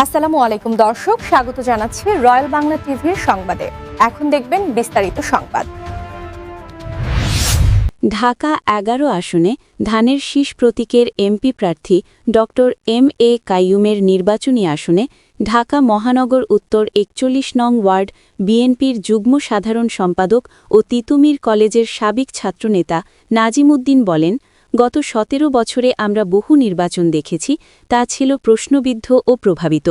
আসসালামু আলাইকুম দর্শক, স্বাগত জানাচ্ছি রয়্যাল বাংলা টিভির সংবাদে। এখন দেখবেন বিস্তারিত সংবাদ। ঢাকা ১১ আসনে ধানের শীষ প্রতীকের এমপি প্রার্থী ডক্টর এম.এ. কাইয়ুমের নির্বাচনী আসনে ঢাকা মহানগর উত্তর ৪১ নং ওয়ার্ড বিএনপির যুগ্ম সাধারণ সম্পাদক ও তিতুমীর কলেজের সাবেক ছাত্রনেতা নাজিম উদ্দিন বলেন, গত ১৭ বছরে আমরা বহু নির্বাচন দেখেছি, তা ছিল প্রশ্নবিদ্ধ ও প্রভাবিত।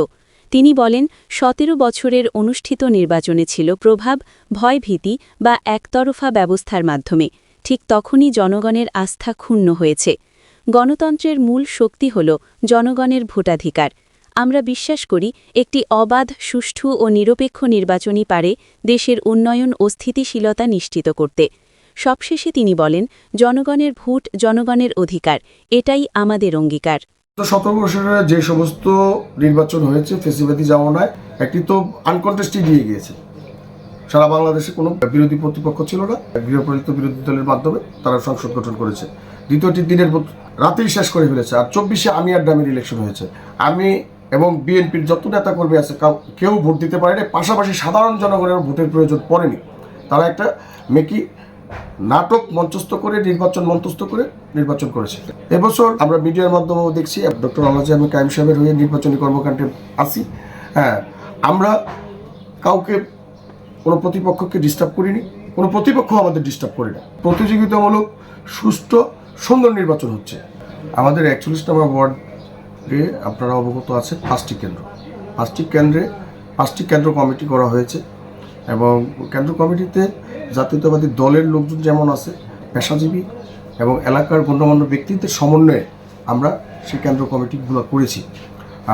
তিনি বলেন, ১৭ বছরের অনুষ্ঠিত নির্বাচনে ছিল প্রভাব, ভয়ভীতি বা একতরফা ব্যবস্থার মাধ্যমে। ঠিক তখনই জনগণের আস্থা ক্ষুণ্ণ হয়েছে। গণতন্ত্রের মূল শক্তি হল জনগণের ভোটাধিকার। আমরা বিশ্বাস করি একটি অবাধ, সুষ্ঠু ও নিরপেক্ষ নির্বাচনই পারে দেশের উন্নয়ন ও স্থিতিশীলতা নিশ্চিত করতে। সবশেষে তিনি বলেন, জনগণের ভোট জনগণের অধিকার, এটাই আমাদের অঙ্গীকার। ১৭ বছরে যে সমস্ত নির্বাচন হয়েছে ফেসিবাদী জামানায়, একটি তো আনকন্টেস্টই দিয়ে গিয়েছে। সারা বাংলাদেশে কোনো বিরোধী প্রতিপক্ষ ছিল না, গৃহপালিত বিরোধী দলের মাধ্যমে তারা সংসদ গঠন করেছে। দ্বিতীয়টি দিনের রাতেই শেষ করে ফেলেছে। আর ২৪শে আমি আর ডামির ইলেকশন হয়েছে। আমি এবং বিএনপির যত নেতা কর্মী আছে কেউ ভোট দিতে পারেনি, পাশাপাশি সাধারণ জনগণের ভোটের প্রয়োজন পড়েনি। তারা একটা মেকি নাটক মঞ্চস্থ করে নির্বাচন করেছে। এবছর আমরা মিডিয়ার মাধ্যমেও দেখছি ডক্টর আলহাজ আমি কাইম সাহেবের হয়ে নির্বাচনী কর্মকাণ্ডে আসি। আমরা কাউকে কোনো প্রতিপক্ষকে ডিস্টার্ব করিনি, কোনো প্রতিপক্ষ আমাদের ডিস্টার্ব করি না। প্রতিযোগিতামূলক সুষ্ঠু সুন্দর নির্বাচন হচ্ছে। আমাদের ৪১ নম্বর ওয়ার্ডে আপনারা অবগত আছেন ৫টি কেন্দ্র। ৫টি কেন্দ্রে ৫টি কেন্দ্র কমিটি করা হয়েছে এবং কেন্দ্র কমিটিতে জাতীয়তাবাদী দলের লোকজন যেমন আছে, পেশাজীবী এবং এলাকার গণ্যমান্য ব্যক্তিদের সমন্বয়ে আমরা সেই কেন্দ্র কমিটিগুলো করেছি।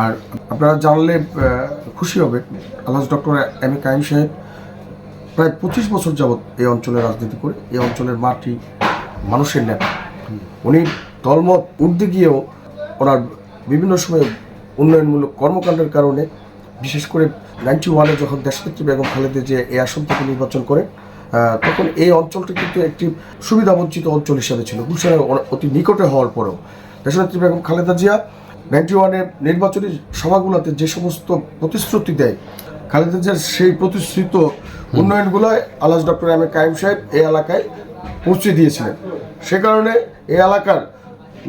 আর আপনারা জানলে খুশি হবে, আলহাজ ডক্টর এম.এ. কাইম সাহেব প্রায় ২৫ বছর যাবৎ এই অঞ্চলে রাজনীতি করে, এই অঞ্চলের মাটি মানুষের নেতা। উনি দলমত উর্ধে গিয়েও ওনার বিভিন্ন সময়ে উন্নয়নমূলক কর্মকাণ্ডের কারণে, বিশেষ করে 91-এ যখন দেশনেত্রী বেগম খালেদা জিয়া এই আসন থেকে নির্বাচন করে, তখন এই অঞ্চলটি কিন্তু একটি সুবিধাবঞ্চিত অঞ্চল হিসাবে ছিল। গুলশানের অতি নিকটে হওয়ার পরেও দেশনেত্রী বেগম খালেদা জিয়া 91-এ নির্বাচনী সভাগুলোতে যে সমস্ত প্রতিশ্রুতি দেয়, খালেদা জিয়ার সেই প্রতিশ্রুত উন্নয়নগুলো আলহাজ ডক্টর এম.এ. কাইম সাহেব এই এলাকায় পৌঁছে দিয়েছিলেন। সে কারণে এই এলাকার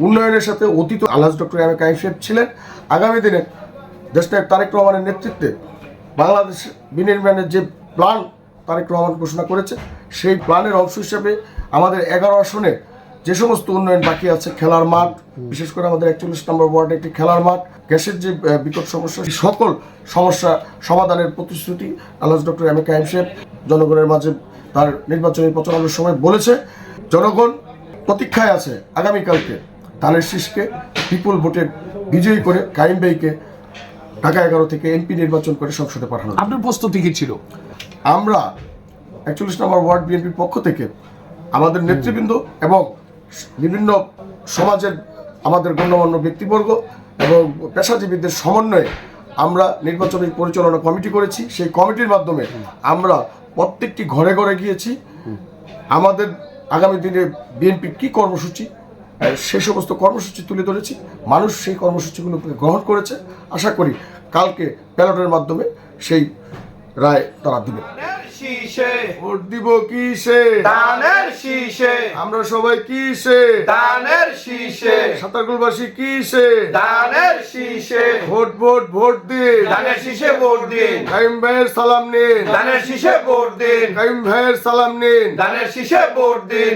উন্নয়নের সাথে অতীত আলহাজ ডক্টর এম.এ. কাইম সাহেব ছিলেন। আগামী দিনে দেশনায়ক তারেক রহমানের নেতৃত্বে বাংলাদেশ বিনির্মাণের যে প্ল্যান তারেক রহমান ঘোষণা করেছে, সেই প্ল্যানের অংশ হিসেবে আমাদের ১১ আসনে যে সমস্ত উন্নয়ন বাকি আছে, খেলার মাঠ, বিশেষ করে আমাদের ৪১ নম্বর ওয়ার্ডে একটি খেলার মাঠ, গ্যাসের যে বিকট সমস্যা, সকল সমস্যা সমাধানের প্রতিশ্রুতি আলহাজ ডক্টর এম.এ. কাইম সাহেব জনগণের মাঝে তার নির্বাচনী প্রচারণার সময় বলেছে। জনগণ প্রতীক্ষায় আছে আগামীকালকে ধানের শীষকে বিপুল ভোটে বিজয়ী করে কাইম ভাইকে ঢাকা ১১ থেকে এমপি নির্বাচন করে সংসদে পাঠানো। আপনার প্রস্তুতি কি ছিল? আমরা ৪১ নম্বর ওয়ার্ড বিএনপির পক্ষ থেকে আমাদের নেতৃবৃন্দ এবং বিভিন্ন সমাজের আমাদের গণ্যমান্য ব্যক্তিবর্গ এবং পেশাজীবীদের সমন্বয়ে আমরা নির্বাচনী পরিচালনা কমিটি করেছি। সেই কমিটির মাধ্যমে আমরা প্রত্যেকটি ঘরে ঘরে গিয়েছি। আমাদের আগামী দিনে বিএনপির কী কর্মসূচি, সে সমস্ত কর্মসূচি তুলে ধরেছি। মানুষ সেই কর্মসূচিগুলোকে গ্রহণ করেছে। আশা করি কালকে ব্যালটের মাধ্যমে সেই রায় তারা দিবে। ভোট দিব কিসে? দানের শীষে। আমরা সবাই কিসে? দানের শীষে। সাতারকুলবাসী কিসে? দানের শীষে। ভোট ভোট ভোট দিন, দানের শীষে ভোট দিন। কাইম ভাইয়ের সালাম নিন, দানের শীষে ভোট দিন। কাইম ভাইয়ের সালাম নিন, দানের শীষে ভোট দিন।